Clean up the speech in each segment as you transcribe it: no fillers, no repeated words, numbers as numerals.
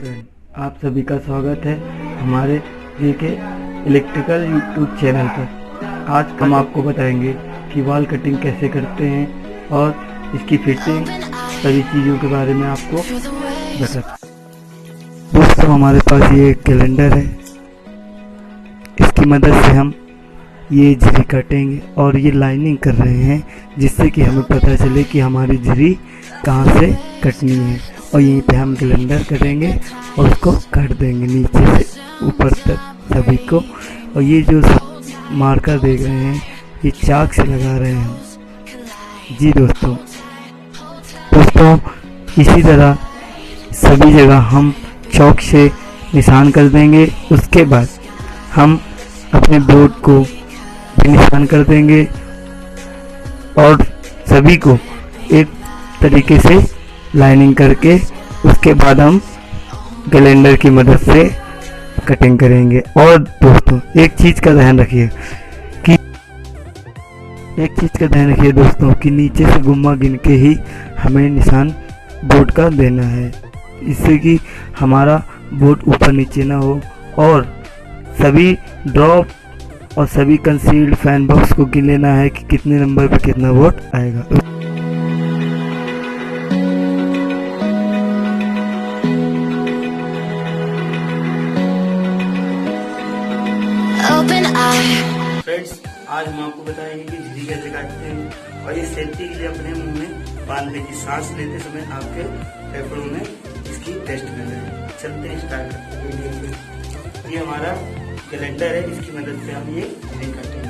Friend, आप सभी का स्वागत है हमारे सीखे इलेक्ट्रिकल यूट्यूब चैनल पर। आज हम आपको बताएंगे कि वाल कटिंग कैसे करते हैं और इसकी फिटिंग सभी चीज़ों के बारे में आपको बता। दोस्तों, हमारे पास ये कैलेंडर है। इसकी मदद से हम ये झिरी काटेंगे और ये लाइनिंग कर रहे हैं जिससे कि हमें पता चले कि हमारी झिरी कहाँ से कटनी है। और यहीं पे हम कैलेंडर करेंगे और उसको काट देंगे नीचे से ऊपर तक सभी को। और ये जो मार्कर देख रहे हैं ये चाक से लगा रहे हैं। जी दोस्तों, इसी तरह सभी जगह हम चौक से निशान कर देंगे। उसके बाद हम अपने बोर्ड को भी निशान कर देंगे और सभी को एक तरीके से लाइनिंग करके उसके बाद हम कैलेंडर की मदद से कटिंग करेंगे। और दोस्तों, एक चीज़ का ध्यान रखिए दोस्तों कि नीचे से गुम्मा गिन के ही हमें निशान बोर्ड का देना है, इससे कि हमारा बोर्ड ऊपर नीचे ना हो। और सभी ड्रॉप और सभी कंसील्ड फैन बॉक्स को गिन लेना है कि कितने नंबर पे कितना वोट आएगा। फ्रेंड्स, आज हम आपको बताएंगे कि झिरी कैसे काटते हैं और ये सेफ्टी के लिए अपने मुंह में बांधने की सांस लेते समय आपके फेफड़ों में इसकी टेस्ट कर रहे हैं। चलते हैं, स्टार्ट करते हैं। ये हमारा कैलेंडर है, इसकी मदद से हम ये झिरी काटेंगे।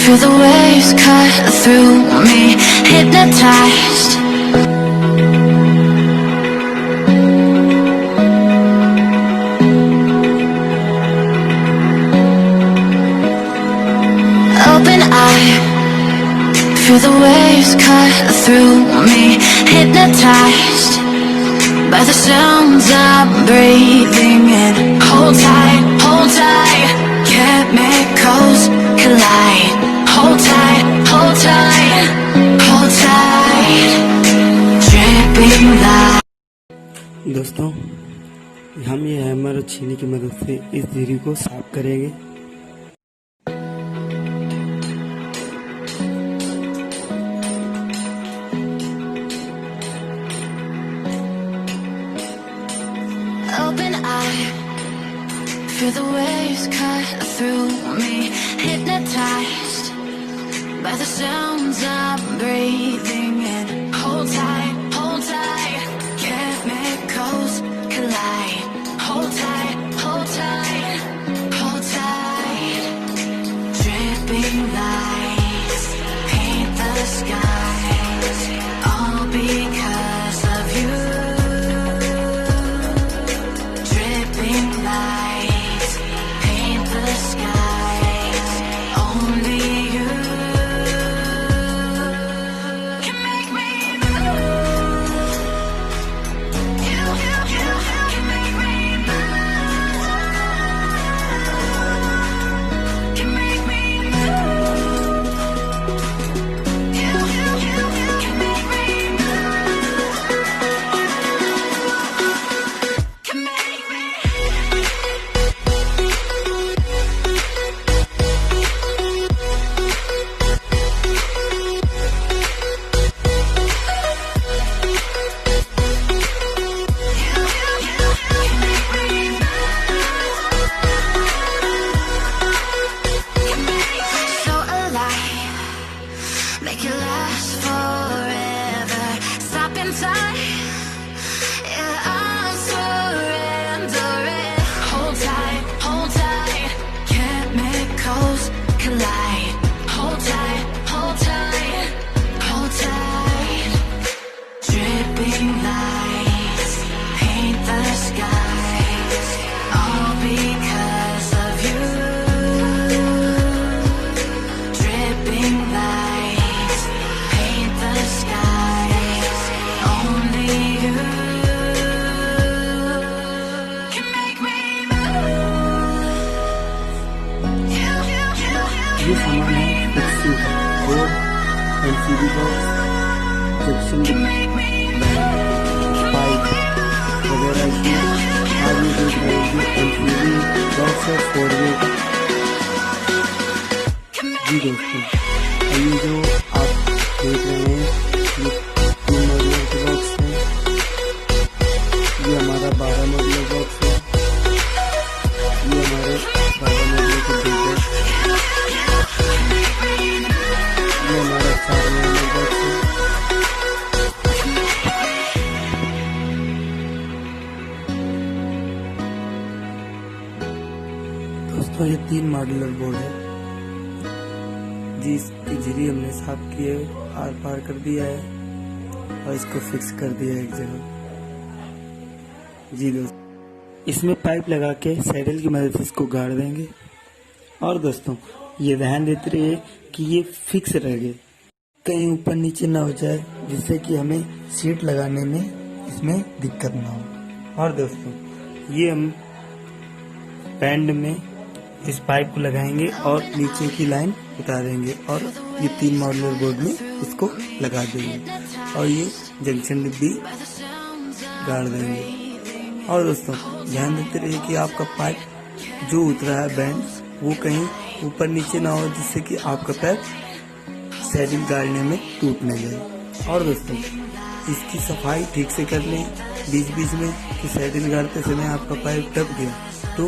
Feel the waves cut through me, hypnotized. Open eye, feel the waves cut through me, hypnotized by the sounds I'm breathing in. Hold tight, chemicals collide. Hold tight, dripping light. दोस्तों, हम ये हैमर और छीनी की मदद से इस झिरी को साफ करेंगे। Open eye, feel the waves cut through me, hypnotized by the sounds I'm breathing in. Hold tight, chemicals collide. Hold tight, dripping lights paint the skies, all because of you. Dripping lights paint the skies, only you. Make it last forever. Stop in time. Yeah, I'm surrendering. Hold tight, chemicals collide. Hold tight, dripping lights paint the skies, all because of you. Dripping lights paint the skies, only you can make me move. ये सामान है mixie और LCD box, section pipe वगैरह इसमें आज ये देख रहे हैं एलसीडी बॉक्स है 4 वे। जी दोस्तों, ये जो आप देख रहे हैं ये 3 मॉड्यूलर के बॉक्स है। ये हमारा 12 मॉड्यूलर बॉक्स है। ये हमारे 12 मॉड्यूलर के डिब्बे। ये हमारा 4 मॉड्यूलर बॉक्स है। दोस्तों, ये 3 मॉड्यूलर बोर्ड है जी। इसकी झिरी हमने साफ की है, आर पार कर दिया है और इसको फिक्स कर दिया है एक जगह। जी दोस्तों, इसमें पाइप लगा के सैडल की मदद से इसको गाड़ देंगे। और दोस्तों, ये ध्यान देते रहिए कि ये फिक्स रहे, कहीं ऊपर नीचे ना हो जाए, जिससे कि हमें सीट लगाने में इसमें दिक्कत ना हो। और दोस्तों, ये हम बैंड में इस पाइप को लगाएंगे और नीचे की लाइन उतारेंगे और ये 3 मॉड्यूलर बोर्ड में इसको लगा देंगे और ये जंक्शन डिब्बी गाड़ देंगे। और दोस्तों, ध्यान देते रहिए कि आपका पाइप जो उतरा है बैंड वो कहीं ऊपर नीचे ना हो, जिससे कि आपका पैर सैडल गाड़ने में टूट न जाए। और दोस्तों, इसकी सफाई ठीक से कर लें बीच बीच में कि सैडल गाड़ते समय आपका पाइप टप गया तो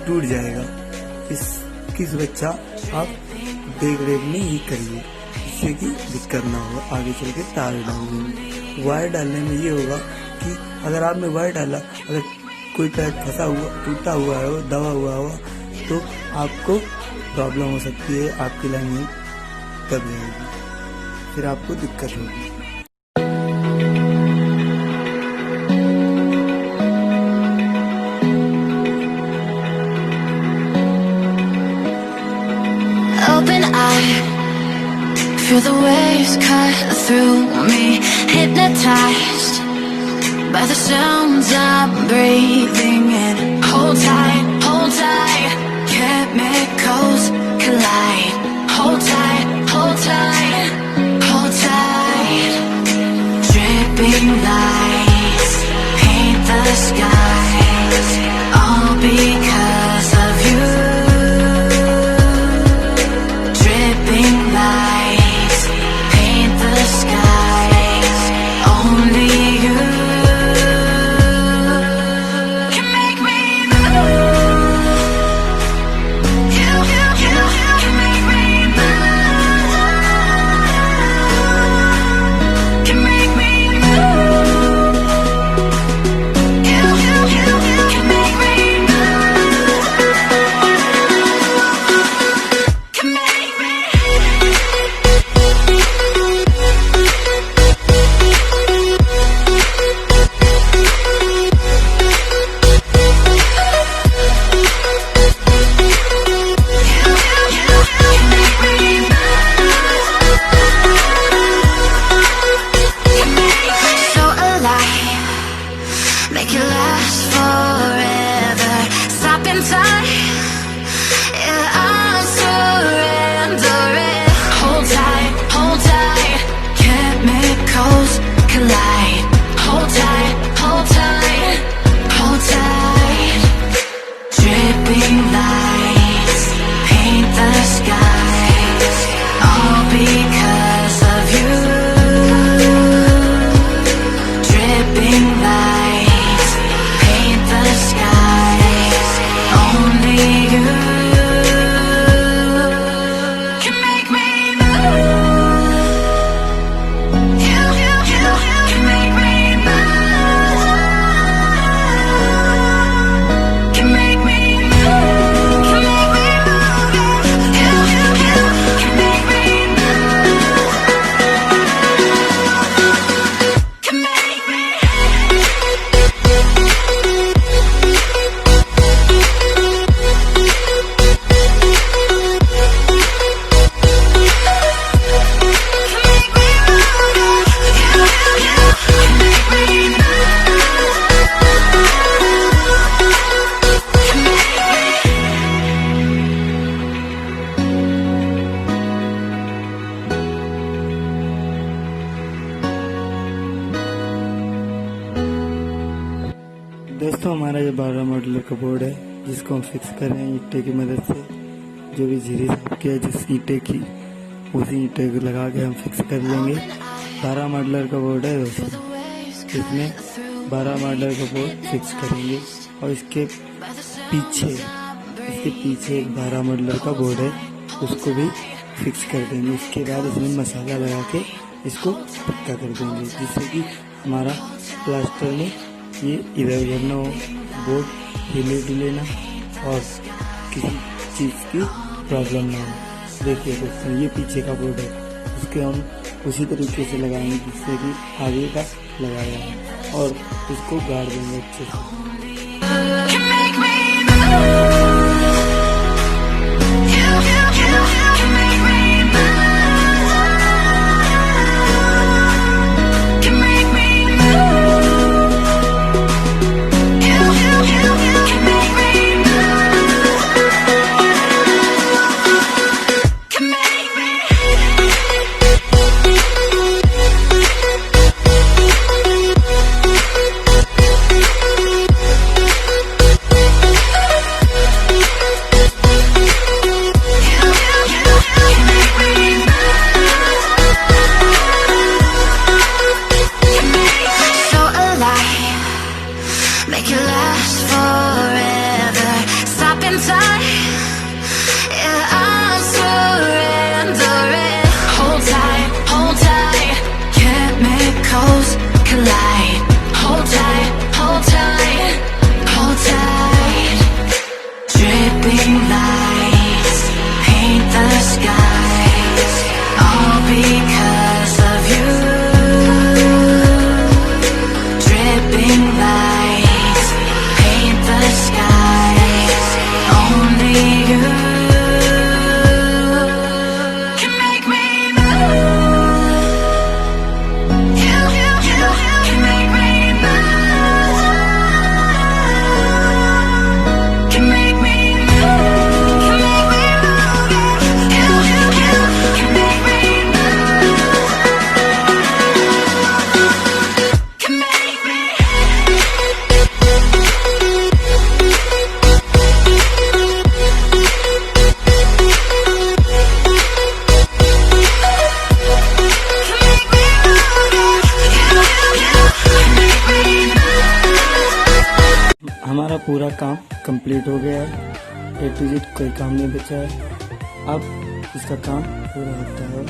टूट जाएगा। इसकी सुरक्षा आप देख रेख में ही करिए, जिससे कि दिक्कत ना हो आगे चल के तार डालने में। वायर डालने में ये होगा कि अगर आपने वायर डाला, अगर कोई पैर फंसा हुआ टूटा हुआ है, दबा हुआ हो, तो आपको प्रॉब्लम हो सकती है, आपकी लाइन में दब जाएगी, फिर आपको दिक्कत होगी। Open eye, feel the waves cut through me, hypnotized by the sounds I'm breathing in. Hold tight, chemicals collide. Hold tight, hold tight, hold tight. Dripping lights paint the skies, all because of you. Dripping lights paint the skies, only you can make me दोस्तों हमारा ये 12 model का board है जिसको हम fix कर रहे हैं ईंटे की मदद से। जो भी झिरी साफ किया जिस ईंटे की उसी ईंटे को लगा के हम फिक्स कर लेंगे। 12 मॉडलर का बोर्ड है दोस्तों, इसमें 12 मॉडलर का बोर्ड फिक्स करेंगे और इसके पीछे एक 12 मॉडलर का बोर्ड है उसको भी फिक्स कर देंगे। उसके बाद इसमें मसाला लगा के इसको पक्का कर देंगे जिससे कि हमारा प्लास्टर में ये इधर उधर ना हो, बोर्ड हिले डुले ना और किसी चीज़ की प्रॉब्लम ना हो। देखिए दोस्तों ये पीछे का बोर्ड है, इसके हम उसी तरीके से लगाएंगे जिससे कि आगे का लगाया है और इसको गाड़ देंगे अच्छे से। Make it last forever. Stop in time. Yeah, I'm surrendering. Hold tight. Chemicals collide. Hold tight. Dripping lights paint the skies. All because of you. Dripping lights paint the skies. Only you can make me move. You can make me move. Can make me move. Can make me move. You can make me move. Can make me. हमारा पूरा काम complete हो गया है, A to Z कोई काम नहीं बचा है। अब इसका काम पूरा होता है।